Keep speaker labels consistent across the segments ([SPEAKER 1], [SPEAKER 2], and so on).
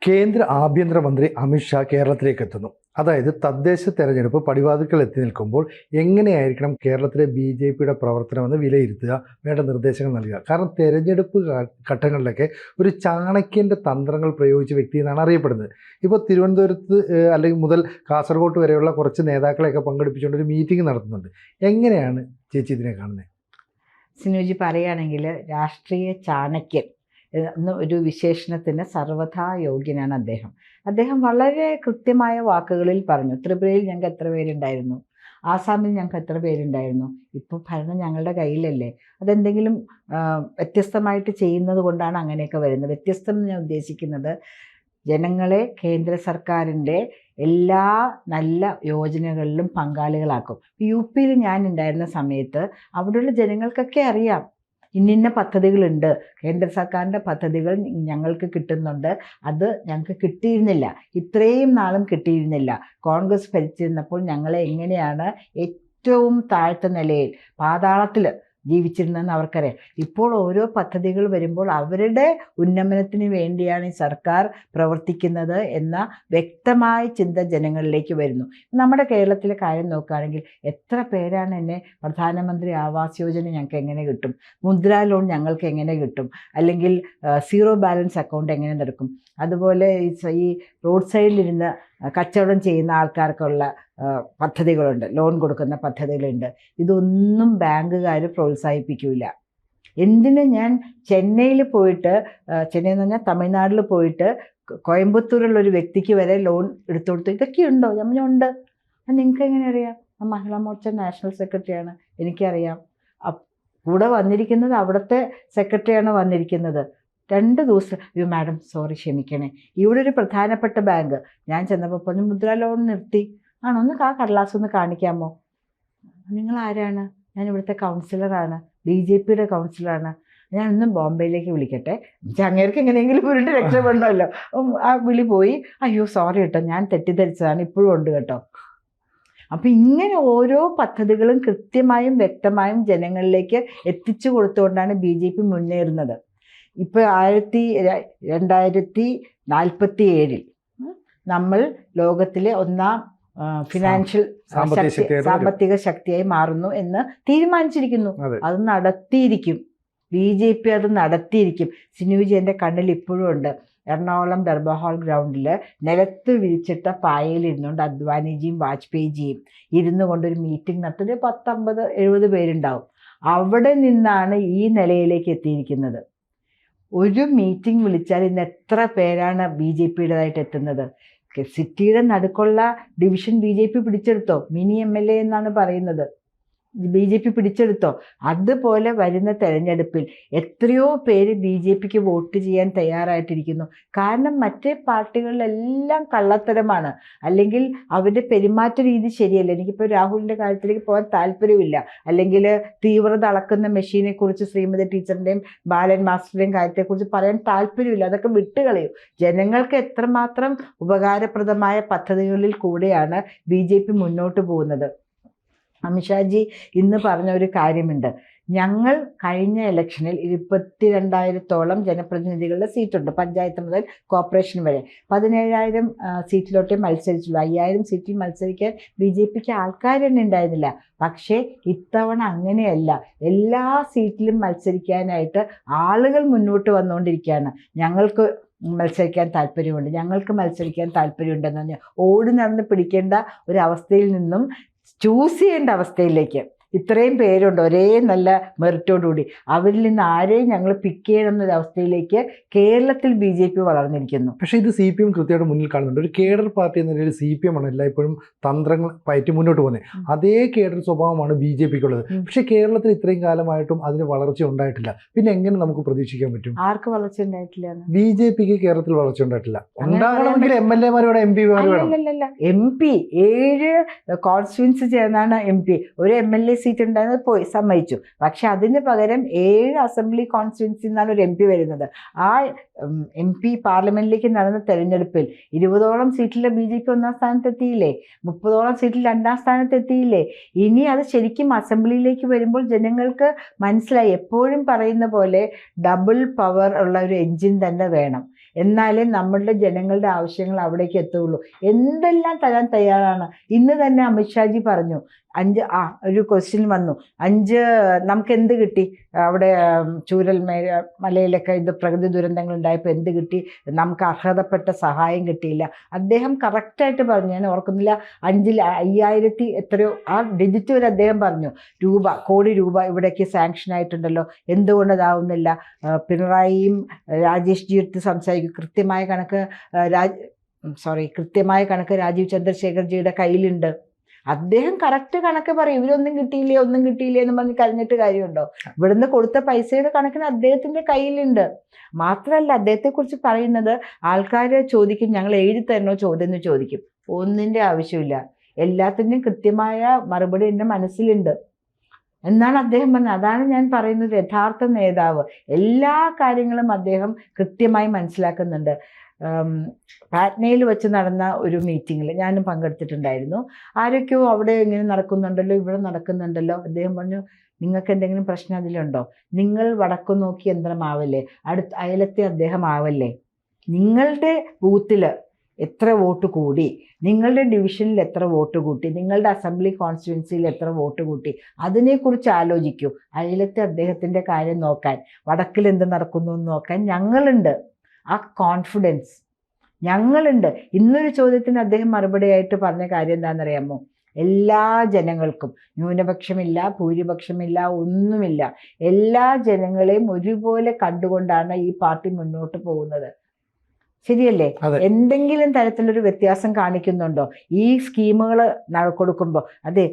[SPEAKER 1] കേന്ദ്ര ആഭ്യന്തരമന്ത്രി അമിത്ഷാ കേരളത്തിലേക്ക് എത്തുന്നു. അതായത് തദ്ദേശ തെരഞ്ഞെടുപ്പ് പടിവാതിൽക്കൽ എത്തി നിൽക്കുമ്പോൾ എങ്ങനെയായിരിക്കണം കേരളത്തിലെ BJPയുടെ പ്രവർത്തനമെന്ന് വിലയിരുത്തുക, വേണ്ട നിർദ്ദേശങ്ങൾ നൽകുക. കാരണം തെരഞ്ഞെടുപ്പ് ഘട്ടങ്ങളിലൊക്കെ ഒരു ചാണക്യൻ്റെ തന്ത്രങ്ങൾ പ്രയോഗിച്ച വ്യക്തി എന്നാണ് അറിയപ്പെടുന്നത്. ഇപ്പോൾ തിരുവനന്തപുരത്ത് അല്ലെങ്കിൽ മുതൽ കാസർഗോഡ് വരെയുള്ള കുറച്ച് നേതാക്കളെയൊക്കെ പങ്കെടുപ്പിച്ചുകൊണ്ട് ഒരു മീറ്റിംഗ് നടത്തുന്നുണ്ട്. എങ്ങനെയാണ് ചേച്ചി ഇതിനെ കാണുന്നത്?
[SPEAKER 2] സിനുജി പറയുകയാണെങ്കിൽ രാഷ്ട്രീയ ചാണക്യൻ എന്ന ഒരു വിശേഷണത്തിന് സർവ്വഥാ യോഗ്യനാണ് അദ്ദേഹം വളരെ കൃത്യമായ വാക്കുകളിൽ പറഞ്ഞു. ത്രിപുരയിൽ ഞങ്ങൾക്ക് എത്ര പേരുണ്ടായിരുന്നു, ആസാമിൽ ഞങ്ങൾക്ക് എത്ര പേരുണ്ടായിരുന്നു, ഇപ്പോൾ ഭരണം ഞങ്ങളുടെ കയ്യിലല്ലേ. അതെന്തെങ്കിലും വ്യത്യസ്തമായിട്ട് ചെയ്യുന്നത് കൊണ്ടാണ് അങ്ങനെയൊക്കെ വരുന്നത്. വ്യത്യസ്തം എന്ന് ഞാൻ ഉദ്ദേശിക്കുന്നത് ജനങ്ങളെ കേന്ദ്ര സർക്കാരിൻ്റെ എല്ലാ നല്ല യോജനകളിലും പങ്കാളികളാക്കും. UP ഞാൻ ഉണ്ടായിരുന്ന സമയത്ത് അവിടെയുള്ള ജനങ്ങൾക്കൊക്കെ അറിയാം ഇന്നിന്ന പദ്ധതികളുണ്ട്, കേന്ദ്ര സർക്കാരിൻ്റെ പദ്ധതികൾ ഞങ്ങൾക്ക് കിട്ടുന്നുണ്ട്. അത് ഞങ്ങൾക്ക് കിട്ടിയിരുന്നില്ല, ഇത്രയും നാളും കിട്ടിയിരുന്നില്ല. കോൺഗ്രസ് ഭരിച്ചിരുന്നപ്പോൾ ഞങ്ങളെ എങ്ങനെയാണ് ഏറ്റവും താഴ്ത്ത നിലയിൽ പാതാളത്തിൽ ജീവിച്ചിരുന്നതെന്ന് അവർക്കറിയാം. ഇപ്പോൾ ഓരോ പദ്ധതികൾ വരുമ്പോൾ അവരുടെ ഉന്നമനത്തിന് വേണ്ടിയാണ് ഈ സർക്കാർ പ്രവർത്തിക്കുന്നത് എന്ന വ്യക്തമായ ചിന്ത ജനങ്ങളിലേക്ക് വരുന്നു. നമ്മുടെ കേരളത്തിലെ കാര്യം നോക്കുകയാണെങ്കിൽ എത്ര പേരാണ് എന്നെ പ്രധാനമന്ത്രി ആവാസ് യോജന ഞങ്ങൾക്ക് എങ്ങനെ കിട്ടും, മുദ്രാ ലോൺ ഞങ്ങൾക്ക് എങ്ങനെ കിട്ടും, അല്ലെങ്കിൽ സീറോ ബാലൻസ് അക്കൗണ്ട് എങ്ങനെ നടക്കും, അതുപോലെ ഈ റോഡ് സൈഡിലിരുന്ന് കച്ചവടം ചെയ്യുന്ന ആൾക്കാർക്കുള്ള പദ്ധതികളുണ്ട്, ലോൺ കൊടുക്കുന്ന പദ്ധതികളുണ്ട്. ഇതൊന്നും ബാങ്കുകാർ പ്രോത്സാഹിപ്പിക്കില്ല. എന്തിന് ഞാൻ ചെന്നൈയിൽ പോയിട്ട്, ചെന്നൈ എന്ന് പറഞ്ഞാൽ തമിഴ്നാട്ടിൽ പോയിട്ട് കോയമ്പത്തൂരുള്ളൊരു വ്യക്തിക്ക് വരെ ലോൺ എടുത്തു കൊടുത്തു. ഇതൊക്കെയുണ്ടോ? ഉണ്ട്. നിങ്ങൾക്ക് എങ്ങനെ അറിയാം? മഹിളാ മോർച്ച നാഷണൽ സെക്രട്ടറിയാണ്, എനിക്കറിയാം. കൂടെ വന്നിരിക്കുന്നത് അവിടുത്തെ സെക്രട്ടറിയാണ് വന്നിരിക്കുന്നത്. 2 ദിവസം അയ്യോ മാഡം സോറി ക്ഷമിക്കണേ, ഇവിടെ ഒരു പ്രധാനപ്പെട്ട ബാങ്ക് ഞാൻ ചെന്നപ്പോൾ പറഞ്ഞു മുദ്രാ ലോൺ നിർത്തി. ആണോ, ഒന്ന് കടലാസ് ഒന്ന് കാണിക്കാമോ? നിങ്ങൾ ആരാണ്? ഞാൻ ഇവിടുത്തെ കൗൺസിലറാണ്, BJPയുടെ കൗൺസിലറാണ്. ഞാൻ ഒന്ന് ബോംബെയിലേക്ക് വിളിക്കട്ടെ, അങ്ങേർക്ക് എങ്ങനെയെങ്കിലും ഉരുണ്ട് രക്ഷപ്പെടണമല്ലോ. ആ വിളി പോയി. അയ്യോ സോറി കേട്ടോ, ഞാൻ തെറ്റിദ്ധരിച്ചതാണ്, ഇപ്പോഴും ഉണ്ട് കേട്ടോ. അപ്പം ഇങ്ങനെ ഓരോ പദ്ധതികളും കൃത്യമായും വ്യക്തമായും ജനങ്ങളിലേക്ക് എത്തിച്ചു കൊടുത്തുകൊണ്ടാണ് BJP മുന്നേറുന്നത്. ഇപ്പോൾ 2047 നമ്മൾ ലോകത്തിലെ ഒന്നാം ഫിനാൻഷ്യൽ സാമ്പത്തിക ശക്തിയായി മാറുന്നു എന്ന് തീരുമാനിച്ചിരിക്കുന്നു. അത് നടത്തിയിരിക്കും, BJP അത് നടത്തിയിരിക്കും. സിനുജി എൻ്റെ കണ്ണിൽ ഇപ്പോഴും ഉണ്ട്. എറണാകുളം ദർബാർ ഹാൾ ഗ്രൗണ്ടിൽ നിലത്ത് വിരിച്ചിട്ട പായയിലിരുന്നുകൊണ്ട് അദ്വാനിജിയും വാജ്പേയിജിയും ഇരുന്നു കൊണ്ടൊരു മീറ്റിംഗ് നടത്തി 10-50-70 പേരുണ്ടാവും. അവിടെ നിന്നാണ് ഈ നിലയിലേക്ക് എത്തിയിരിക്കുന്നത്. ഒരു മീറ്റിംഗ് വിളിച്ചാൽ ഇന്ന് എത്ര പേരാണ് BJPയുടേതായിട്ട് എത്തുന്നത്? സിറ്റിയുടെ നടുക്കുള്ള ഡിവിഷൻ BJP പിടിച്ചെടുത്തോ? മിനി MLA എന്നാണ് പറയുന്നത്. BJP പിടിച്ചെടുത്തോ? അതുപോലെ വരുന്ന തെരഞ്ഞെടുപ്പിൽ എത്രയോ പേര് BJPക്ക് വോട്ട് ചെയ്യാൻ തയ്യാറായിട്ടിരിക്കുന്നു. കാരണം മറ്റേ പാർട്ടികളിലെല്ലാം കള്ളത്തരമാണ്, അല്ലെങ്കിൽ അവരുടെ പെരുമാറ്റ രീതി ശരിയല്ല. എനിക്കിപ്പോൾ രാഹുലിൻ്റെ കാര്യത്തിലേക്ക് പോകാൻ താല്പര്യമില്ല, അല്ലെങ്കിൽ തീവ്രത അളക്കുന്ന മെഷീനെ കുറിച്ച് ശ്രീമതി ടീച്ചറിൻ്റെയും ബാലൻ മാസ്റ്ററുടെയും കാര്യത്തെക്കുറിച്ച് പറയാൻ താല്പര്യമില്ല. അതൊക്കെ വിട്ടുകളയും. ജനങ്ങൾക്ക് എത്രമാത്രം ഉപകാരപ്രദമായ പദ്ധതികളിൽ കൂടെയാണ് BJP മുന്നോട്ട് പോകുന്നത്. അമിത്ഷാജി ഇന്ന് പറഞ്ഞ ഒരു കാര്യമുണ്ട്. ഞങ്ങൾ കഴിഞ്ഞ ഇലക്ഷനിൽ 22,000-ഓളം ജനപ്രതിനിധികളുടെ സീറ്റുണ്ട്, പഞ്ചായത്ത് മുതൽ കോർപ്പറേഷൻ വരെ. 17,000 സീറ്റിലോട്ടേ മത്സരിച്ചുള്ളൂ. 5,000 സീറ്റിൽ മത്സരിക്കാൻ BJPക്ക് ആൾക്കാർ തന്നെ ഉണ്ടായിരുന്നില്ല. പക്ഷേ ഇത്തവണ അങ്ങനെയല്ല, എല്ലാ സീറ്റിലും മത്സരിക്കാനായിട്ട് ആളുകൾ മുന്നോട്ട് വന്നുകൊണ്ടിരിക്കുകയാണ്. ഞങ്ങൾക്ക് മത്സരിക്കാൻ താല്പര്യമുണ്ട്, ഞങ്ങൾക്ക് മത്സരിക്കാൻ താല്പര്യമുണ്ടെന്ന് പറഞ്ഞാൽ ഓടി നടന്ന് പിടിക്കേണ്ട ഒരവസ്ഥയിൽ നിന്നും ചൂസ് ചെയ്യേണ്ട അവസ്ഥയിലേക്ക് ഇത്രയും പേരുണ്ട് ഒരേ നല്ല മെറിറ്റോടുകൂടി. അവരിൽ നിന്ന് ആരെയും ഞങ്ങൾ പിക്ക് ചെയ്യണം എന്നൊരവസ്ഥയിലേക്ക് കേരളത്തിൽ BJP വളർന്നിരിക്കുന്നു.
[SPEAKER 1] പക്ഷേ ഇത് CPM കൃത്യമായിട്ട് മുന്നിൽ കാണുന്നുണ്ട്. ഒരു കേഡർ പാർട്ടി എന്ന നിലയിൽ CPM ആണ് എല്ലായ്പ്പോഴും തന്ത്രങ്ങൾ പയറ്റി മുന്നോട്ട് പോകുന്നത്. അതേ കേഡർ സ്വഭാവമാണ് BJPക്കുള്ളത്. പക്ഷേ കേരളത്തിൽ ഇത്രയും കാലമായിട്ടും അതിന് വളർച്ച ഉണ്ടായിട്ടില്ല. പിന്നെ എങ്ങനെ നമുക്ക് പ്രതീക്ഷിക്കാൻ പറ്റും?
[SPEAKER 2] ആർക്ക് വളർച്ച ഉണ്ടായിട്ടില്ല?
[SPEAKER 1] BJPക്ക് കേരളത്തിൽ വളർച്ച ഉണ്ടായിട്ടില്ല. ഉണ്ടാകണമെങ്കിൽ MLA-മാരോടെ MP-മാരും വേണം.
[SPEAKER 2] MP 7 കോൺസ്റ്റിറ്റ്യുവൻസി ചേർന്നാണ് MP. ഒരു MLA സീറ്റ് ഉണ്ടായിരുന്നത് പോയി, സമ്മതിച്ചു. പക്ഷെ അതിന് പകരം 7 അസംബ്ലി കോൺസ്റ്റിറ്റ്യുവൻസി എന്നാണ് ഒരു MP വരുന്നത്. ആ MP പാർലമെന്റിലേക്ക് നടന്ന തെരഞ്ഞെടുപ്പിൽ 20ഓളം സീറ്റിലെ BJP 1-ാം സ്ഥാനത്തെത്തിയില്ലേ, 30ഓളം സീറ്റിൽ 2-ാം സ്ഥാനത്തെത്തിയില്ലേ. ഇനി അത് ശരിക്കും അസംബ്ലിയിലേക്ക് വരുമ്പോൾ ജനങ്ങൾക്ക് മനസ്സിലായി. എപ്പോഴും പറയുന്ന പോലെ ഡബിൾ പവർ ഉള്ള ഒരു എൻജിൻ തന്നെ വേണം. എന്നാലേ നമ്മളുടെ ജനങ്ങളുടെ ആവശ്യങ്ങൾ അവിടേക്ക് എത്തുകയുള്ളൂ. എന്തെല്ലാം തരാൻ തയ്യാറാണ്. ഇന്ന് തന്നെ അമിത്ഷാജി പറഞ്ഞു, ഒരു ക്വസ്റ്റ്യൻ വന്നു, നമുക്ക് എന്ത് കിട്ടി അവിടെ മലയിലൊക്കെ ഇത് പ്രകൃതി ദുരന്തങ്ങൾ ഉണ്ടായപ്പോൾ എന്ത് കിട്ടി, നമുക്ക് അർഹതപ്പെട്ട സഹായം കിട്ടിയില്ല. അദ്ദേഹം കറക്റ്റായിട്ട് പറഞ്ഞു, ഞാൻ ഓർക്കുന്നില്ല, 5,000 എത്രയോ ആ ഡിജിറ്റ് വരെ അദ്ദേഹം പറഞ്ഞു, കോടി രൂപ ഇവിടേക്ക് സാങ്ഷൻ ആയിട്ടുണ്ടല്ലോ, എന്തുകൊണ്ട് അതാവുന്നില്ല. പിണറായിയും രാജേഷ് ജി എടുത്ത് സംസാരിക്കും, കൃത്യമായ കണക്ക് രാജീവ് ചന്ദ്രശേഖർജിയുടെ കയ്യിലുണ്ട്. അദ്ദേഹം കറക്റ്റ് കണക്ക് പറയും, ഇവരൊന്നും കിട്ടിയില്ലേ എന്ന് പറഞ്ഞ് കരഞ്ഞിട്ട് കാര്യമുണ്ടോ? ഇവിടുന്ന് കൊടുത്ത പൈസയുടെ കണക്കിന് അദ്ദേഹത്തിന്റെ കയ്യിലുണ്ട്. മാത്രമല്ല അദ്ദേഹത്തെക്കുറിച്ച് പറയുന്നത്, ആൾക്കാർ ചോദിക്കും ഞങ്ങൾ എഴുതി തരണോ ചോദ്യം എന്ന് ചോദിക്കും. ഒന്നിൻ്റെ ആവശ്യമില്ല, എല്ലാത്തിൻ്റെയും കൃത്യമായ മറുപടി എൻ്റെ മനസ്സിലുണ്ട് എന്നാണ് അദ്ദേഹം പറഞ്ഞത്. അതാണ് ഞാൻ പറയുന്നത്, യഥാർത്ഥ നേതാവ്. എല്ലാ കാര്യങ്ങളും അദ്ദേഹം കൃത്യമായി മനസ്സിലാക്കുന്നുണ്ട്. പാറ്റ്നയിൽ വെച്ച് നടന്ന ഒരു മീറ്റിങ്ങിൽ ഞാനും പങ്കെടുത്തിട്ടുണ്ടായിരുന്നു. ആരൊക്കെയോ അവിടെ ഇങ്ങനെ നടക്കുന്നുണ്ടല്ലോ, ഇവിടെ നടക്കുന്നുണ്ടല്ലോ. അദ്ദേഹം പറഞ്ഞു, നിങ്ങൾക്ക് എന്തെങ്കിലും പ്രശ്നം അതിലുണ്ടോ? നിങ്ങൾ വടക്കു നോക്കി യന്ത്രമാവല്ലേ, അയലത്തെ അദ്ദേഹം ആവല്ലേ. നിങ്ങളുടെ ബൂത്തിൽ എത്ര വോട്ട് കൂടി, നിങ്ങളുടെ ഡിവിഷനിൽ എത്ര വോട്ട് കൂട്ടി, നിങ്ങളുടെ അസംബ്ലി കോൺസ്റ്റിറ്റ്യുവൻസിയിൽ എത്ര വോട്ട് കൂട്ടി, അതിനെക്കുറിച്ച് ആലോചിക്കൂ. അയലത്തെ അദ്ദേഹത്തിൻ്റെ കാര്യം നോക്കാൻ, വടക്കിൽ എന്ത് നടക്കുന്നു എന്ന് നോക്കാൻ ഞങ്ങളുണ്ട്. ആ കോൺഫിഡൻസ് ഞങ്ങളുണ്ട്. ഇന്നൊരു ചോദ്യത്തിന് അദ്ദേഹം മറുപടിയായിട്ട് പറഞ്ഞ കാര്യം എന്താണെന്നറിയാമോ? എല്ലാ ജനങ്ങൾക്കും, ന്യൂനപക്ഷമില്ല, ഭൂരിപക്ഷമില്ല, ഒന്നുമില്ല, എല്ലാ ജനങ്ങളെയും ഒരുപോലെ കണ്ടുകൊണ്ടാണ് ഈ പാർട്ടി മുന്നോട്ട് പോകുന്നത്. ശരിയല്ലേ? എന്തെങ്കിലും തരത്തിലൊരു വ്യത്യാസം കാണിക്കുന്നുണ്ടോ? ഈ സ്കീമുകൾ കൊടുക്കുമ്പോൾ അതെ,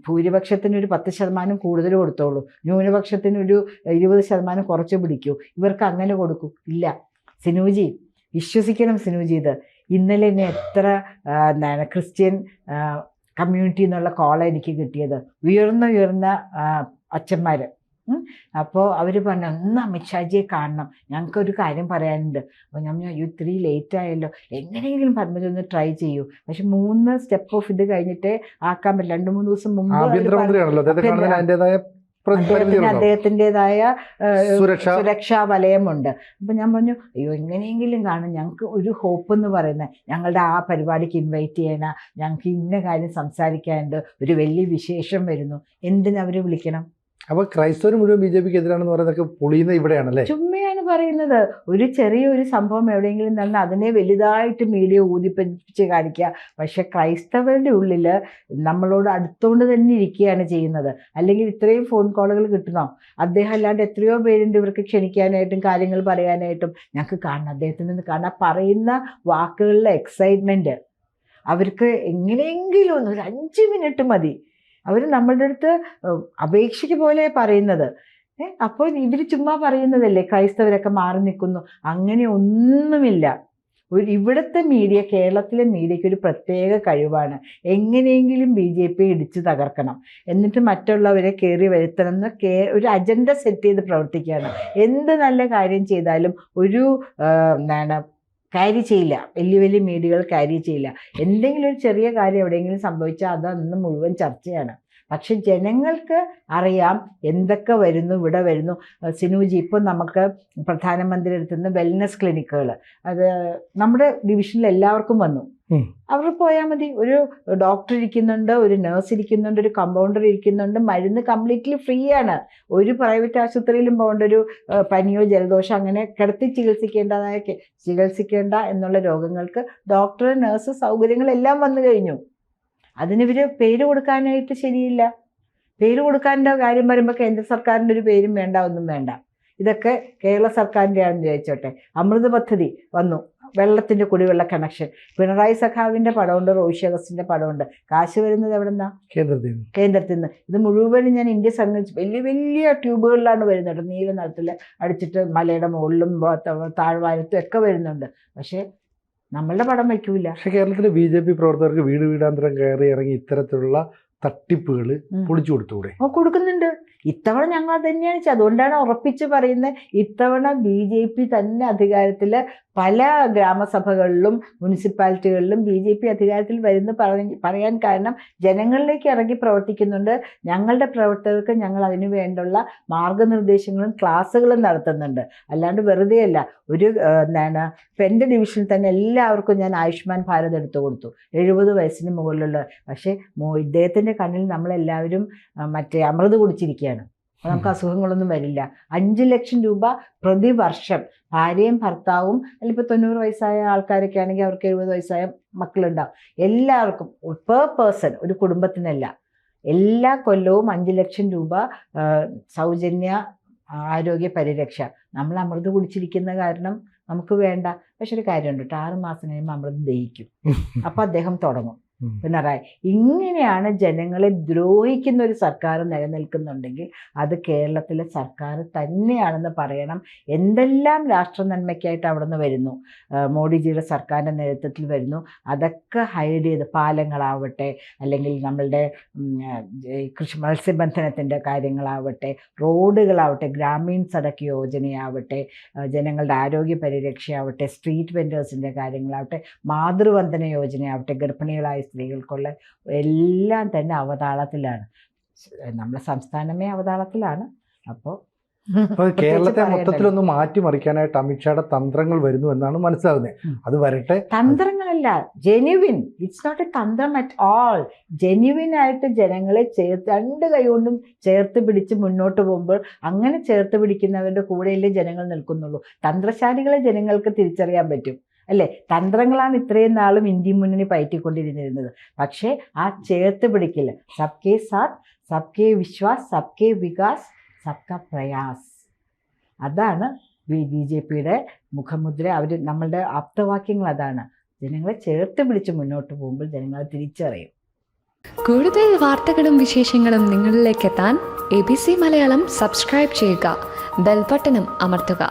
[SPEAKER 2] ഭൂരിപക്ഷത്തിന് ഒരു 10% കൂടുതൽ കൊടുത്തോളൂ, ന്യൂനപക്ഷത്തിന് ഒരു 20% കുറച്ച് പിടിക്കൂ, ഇവർക്ക് അങ്ങനെ കൊടുക്കൂ. ഇല്ല സിനുജി, വിശ്വസിക്കണം സിനുജി. ഇത് ഇന്നലെ തന്നെ എത്ര ക്രിസ്ത്യൻ കമ്മ്യൂണിറ്റി എന്നുള്ള കോള എനിക്ക് കിട്ടിയത്, ഉയർന്ന അച്ഛന്മാർ. അപ്പോൾ അവർ പറഞ്ഞു, ഒന്ന് അമിത്ഷാജിയെ കാണണം, ഞങ്ങൾക്കൊരു കാര്യം പറയാനുണ്ട്. അപ്പോൾ ഞാൻ ഇത്തിരി ലേറ്റ് ആയല്ലോ, എങ്ങനെയെങ്കിലും പത്മജൊന്ന് ട്രൈ ചെയ്യൂ. പക്ഷെ 3 സ്റ്റെപ്പ് ഓഫ് ഇത് കഴിഞ്ഞിട്ടേ ആക്കാൻ പറ്റില്ല. 2-3 ദിവസം മുമ്പ് അദ്ദേഹത്തിൻ്റെതായ സുരക്ഷാ വലയമുണ്ട്. അപ്പം ഞാൻ പറഞ്ഞു, അയ്യോ എങ്ങനെയെങ്കിലും കാണും, ഞങ്ങൾക്ക് ഒരു ഹോപ്പ് എന്ന് പറയുന്നത്, ഞങ്ങളുടെ ആ പരിപാടിക്ക് ഇൻവൈറ്റ് ചെയ്യണം, ഞങ്ങൾക്ക് ഇന്ന കാര്യം സംസാരിക്കാനുണ്ട്, ഒരു വലിയ വിശേഷം വരുന്നു, എന്തിനവർ വിളിക്കണം?
[SPEAKER 1] അപ്പോൾ ക്രൈസ്തവർ മുഴുവൻ BJP എതിരാണെന്ന് പറയുന്നതൊക്കെ പൊളിയുന്നത് ഇവിടെയാണല്ലേ?
[SPEAKER 2] ചുമ്മയാണ് പറയുന്നത്. ഒരു ചെറിയൊരു സംഭവം എവിടെയെങ്കിലും നടന്നാൽ അതിനെ വലുതായിട്ട് മീഡിയ ഊതിപ്പിച്ച് കാണിക്കുക. പക്ഷെ ക്രൈസ്തവരുടെ ഉള്ളിൽ നമ്മളോട് അടുത്തുകൊണ്ട് തന്നെ ഇരിക്കുകയാണ് ചെയ്യുന്നത്. അല്ലെങ്കിൽ ഇത്രയും ഫോൺ കോളുകൾ കിട്ടണോ? അദ്ദേഹം അല്ലാണ്ട് എത്രയോ പേരുണ്ട് ഇവർക്ക് ക്ഷണിക്കാനായിട്ടും കാര്യങ്ങൾ പറയാനായിട്ടും. ഞങ്ങൾക്ക് കാണണം, അദ്ദേഹത്തിൽ നിന്ന് കാണാൻ പറയുന്ന വാക്കുകളിലെ എക്സൈറ്റ്മെൻറ്റ്. അവർക്ക് എങ്ങനെയെങ്കിലും ഒരു 5 മിനിറ്റ് മതി. അവർ നമ്മളുടെ അടുത്ത് അപേക്ഷയ്ക്ക് പോലെ പറയുന്നത്. അപ്പോൾ ഇവർ ചുമ്മാ പറയുന്നതല്ലേ ക്രൈസ്തവരൊക്കെ മാറി നിൽക്കുന്നു. അങ്ങനെ ഒന്നുമില്ല. ഇവിടുത്തെ മീഡിയ, കേരളത്തിലെ മീഡിയയ്ക്ക് ഒരു പ്രത്യേക കഴിവാണ്. എങ്ങനെയെങ്കിലും BJP ഇടിച്ചു തകർക്കണം, എന്നിട്ട് മറ്റുള്ളവരെ കയറി വരുത്തണം എന്ന് ഒരു അജണ്ട സെറ്റ് ചെയ്ത് പ്രവർത്തിക്കുകയാണ്. എന്ത് നല്ല കാര്യം ചെയ്താലും ഒരു ക്യാരി ചെയ്യില്ല, വലിയ മീഡിയകൾ ക്യാരി ചെയ്യില്ല. എന്തെങ്കിലും ഒരു ചെറിയ കാര്യം എവിടെയെങ്കിലും സംഭവിച്ചാൽ അത് അന്ന് മുഴുവൻ ചർച്ചയാണ്. പക്ഷെ ജനങ്ങൾക്ക് അറിയാം എന്തൊക്കെ വരുന്നു, ഇവിടെ വരുന്നു. സിനുജി, ഇപ്പം നമുക്ക് പ്രധാനമന്ത്രി എടുത്തുന്ന വെൽനസ് ക്ലിനിക്കുകൾ, അത് നമ്മുടെ ഡിവിഷനിൽ എല്ലാവർക്കും വന്നു. അവർ പോയാൽ മതി. ഒരു ഡോക്ടർ ഇരിക്കുന്നുണ്ട്, ഒരു നേഴ്സ് ഇരിക്കുന്നുണ്ട്, ഒരു കമ്പൗണ്ടർ ഇരിക്കുന്നുണ്ട്. മരുന്ന് കംപ്ലീറ്റ്ലി ഫ്രീ ആണ്. ഒരു പ്രൈവറ്റ് ആശുപത്രിയിലും പോകേണ്ട, ഒരു പനിയോ ജലദോഷം അങ്ങനെ കിടത്തി ചികിത്സിക്കേണ്ട എന്നുള്ള രോഗങ്ങൾക്ക് ഡോക്ടർ, നേഴ്സ് സൗകര്യങ്ങളെല്ലാം വന്നു കഴിഞ്ഞു. അതിനിവർ പേര് കൊടുക്കാനായിട്ട് ശരിയില്ല. പേര് കൊടുക്കാൻ്റെ കാര്യം വരുമ്പോൾ കേന്ദ്ര സർക്കാരിൻ്റെ ഒരു പേരും വേണ്ട, ഒന്നും വേണ്ട. ഇതൊക്കെ കേരള സർക്കാരിൻ്റെ ആണെന്ന് വിചാരിച്ചോട്ടെ. അമൃത് പദ്ധതി വന്നു, വെള്ളത്തിൻ്റെ കുടിവെള്ള കണക്ഷൻ, പിണറായി സഖാവിൻ്റെ പടമുണ്ട്, റോഷി അഗസ്റ്റിൻ്റെ പടമുണ്ട്. കാശ് വരുന്നത് എവിടെ നിന്നാ? കേന്ദ്രത്തിൽ നിന്ന്. ഇത് മുഴുവനും ഞാൻ ഇന്ത്യ സംഘടിച്ച് വലിയ ട്യൂബുകളിലാണ് വരുന്നത്. നീല നിറത്തിൽ അടിച്ചിട്ട് മലയുടെ മുകളിലും താഴ്വാരത്തും ഒക്കെ വരുന്നുണ്ട്. പക്ഷേ നമ്മളുടെ പടം വയ്ക്കൂല.
[SPEAKER 1] പക്ഷെ കേരളത്തിലെ BJP പ്രവർത്തകർക്ക് വീടാന്തരം കയറി ഇറങ്ങി ഇത്തരത്തിലുള്ള തട്ടിപ്പുകൾ പൊളിച്ചു കൊടുത്തുകൂടെ?
[SPEAKER 2] കൊടുക്കുന്നുണ്ട്. ഇത്തവണ ഞങ്ങൾ അത് തന്നെയാണ് ചെയ്തത്. അതുകൊണ്ടാണ് ഉറപ്പിച്ച് പറയുന്നത്, ഇത്തവണ BJP തന്നെ അധികാരത്തിൽ, പല ഗ്രാമസഭകളിലും മുനിസിപ്പാലിറ്റികളിലും BJP അധികാരത്തിൽ വരുന്ന പറയാൻ കാരണം ജനങ്ങളിലേക്ക് ഇറങ്ങി പ്രവർത്തിക്കുന്നുണ്ട്. ഞങ്ങളുടെ പ്രവർത്തകർക്ക് ഞങ്ങൾ അതിനു വേണ്ടുള്ള മാർഗനിർദ്ദേശങ്ങളും ക്ലാസ്സുകളും നടത്തുന്നുണ്ട്. അല്ലാണ്ട് വെറുതെ അല്ല. ഒരു ഇപ്പം എൻ്റെ ഡിവിഷനിൽ തന്നെ എല്ലാവർക്കും ഞാൻ ആയുഷ്മാൻ ഭാരത് എടുത്തു കൊടുത്തു, 70 വയസ്സിന് മുകളിലുള്ള. പക്ഷേ ഇദ്ദേഹത്തിൻ്റെ കണ്ണിൽ നമ്മളെല്ലാവരും മറ്റേ അമൃത് കുടിച്ചിരിക്കുകയാണ്. അപ്പോൾ നമുക്ക് അസുഖങ്ങളൊന്നും വരില്ല. 5 ലക്ഷം രൂപ പ്രതിവർഷം ഭാര്യയും ഭർത്താവും, അല്ലെങ്കിൽ ഇപ്പോൾ 90 വയസ്സായ ആൾക്കാരൊക്കെ ആണെങ്കിൽ അവർക്ക് 70 വയസ്സായ മക്കളുണ്ടാവും. എല്ലാവർക്കും പെർ പേഴ്സൺ, ഒരു കുടുംബത്തിനല്ല, എല്ലാ കൊല്ലവും 5 ലക്ഷം രൂപ സൗജന്യ ആരോഗ്യ പരിരക്ഷ. നമ്മൾ അമൃത് കുടിച്ചിരിക്കുന്ന കാരണം നമുക്ക് വേണ്ട. പക്ഷെ ഒരു കാര്യമുണ്ട് കേട്ടോ, 6 മാസം കഴിയുമ്പോൾ അമൃത് ദഹിക്കും. അപ്പം അദ്ദേഹം തുടങ്ങും പിണറായി. ഇങ്ങനെയാണ് ജനങ്ങളെ ദ്രോഹിക്കുന്ന ഒരു സർക്കാർ നിലനിൽക്കുന്നുണ്ടെങ്കിൽ അത് കേരളത്തിലെ സർക്കാർ തന്നെയാണെന്ന് പറയണം. എന്തെല്ലാം രാഷ്ട്ര നന്മയ്ക്കായിട്ട് അവിടെ നിന്ന് വരുന്നു, മോഡിജിയുടെ സർക്കാരിൻ്റെ നേതൃത്വത്തിൽ വരുന്നു, അതൊക്കെ ഹൈഡ് ചെയ്ത്, പാലങ്ങളാവട്ടെ, അല്ലെങ്കിൽ നമ്മളുടെ മത്സ്യബന്ധനത്തിൻ്റെ കാര്യങ്ങളാവട്ടെ, റോഡുകളാവട്ടെ, ഗ്രാമീൺ സഡക്ക് യോജനയാവട്ടെ, ജനങ്ങളുടെ ആരോഗ്യ പരിരക്ഷയാവട്ടെ, സ്ട്രീറ്റ് വെൻഡേഴ്സിൻ്റെ കാര്യങ്ങളാവട്ടെ, മാതൃവന്ദന യോജനയാവട്ടെ, ഗർഭിണികളായ സ്ത്രീകൾക്കുള്ള എല്ലാം തന്നെ അവതാളത്തിലാണ്. നമ്മുടെ സംസ്ഥാനമേ അവതാളത്തിലാണ്. അപ്പോൾ
[SPEAKER 1] കേരളത്തെ മൊത്തത്തിലൊന്ന് മാറ്റിമറിക്കാനായിട്ട് അമിത്ഷായുടെ തന്ത്രങ്ങൾ വരുന്നു എന്നാണ് മനസ്സിലാകുന്നത്. അത് വരട്ടെ.
[SPEAKER 2] തന്ത്രങ്ങളല്ല, ജെന്യുവിൻ. ഇറ്റ്സ് നോട്ട് എ തന്ത്രം അറ്റ് ഓൾ. ജെന്യുവിൻ ആയിട്ട് ജനങ്ങളെ രണ്ട് കൈകൊണ്ടും ചേർത്ത് പിടിച്ച് മുന്നോട്ട് പോകുമ്പോൾ, അങ്ങനെ ചേർത്ത് പിടിക്കുന്നവരുടെ കൂടെയല്ലേ ജനങ്ങൾ നിൽക്കുന്നുള്ളൂ. തന്ത്രശാലികളെ ജനങ്ങൾക്ക് തിരിച്ചറിയാൻ പറ്റും അല്ലേ? തന്ത്രങ്ങളാണ് ഇത്രയും നാളും ഇന്ത്യ മുന്നണി പയറ്റിക്കൊണ്ടിരുന്നിരുന്നത്. പക്ഷേ ആ ചേർത്ത് പിടിക്കില്ല, സബ്കെ സാത്ത്, സബ്കെ വിശ്വാസ്, സബ്കെ വികാസ്, സബ്കാ പ്രയാസ്, അതാണ് BJPയുടെ മുഖമുദ്ര. നമ്മളുടെ ആപ്തവാക്യങ്ങൾ അതാണ്. ജനങ്ങളെ ചേർത്ത് പിടിച്ച് മുന്നോട്ട് പോകുമ്പോൾ ജനങ്ങൾ തിരിച്ചറിയും.
[SPEAKER 3] കൂടുതൽ വാർത്തകളും വിശേഷങ്ങളും നിങ്ങളിലേക്ക് എത്താൻ ABC മലയാളം സബ്സ്ക്രൈബ് ചെയ്യുക, ബെൽബട്ടനും അമർത്തുക.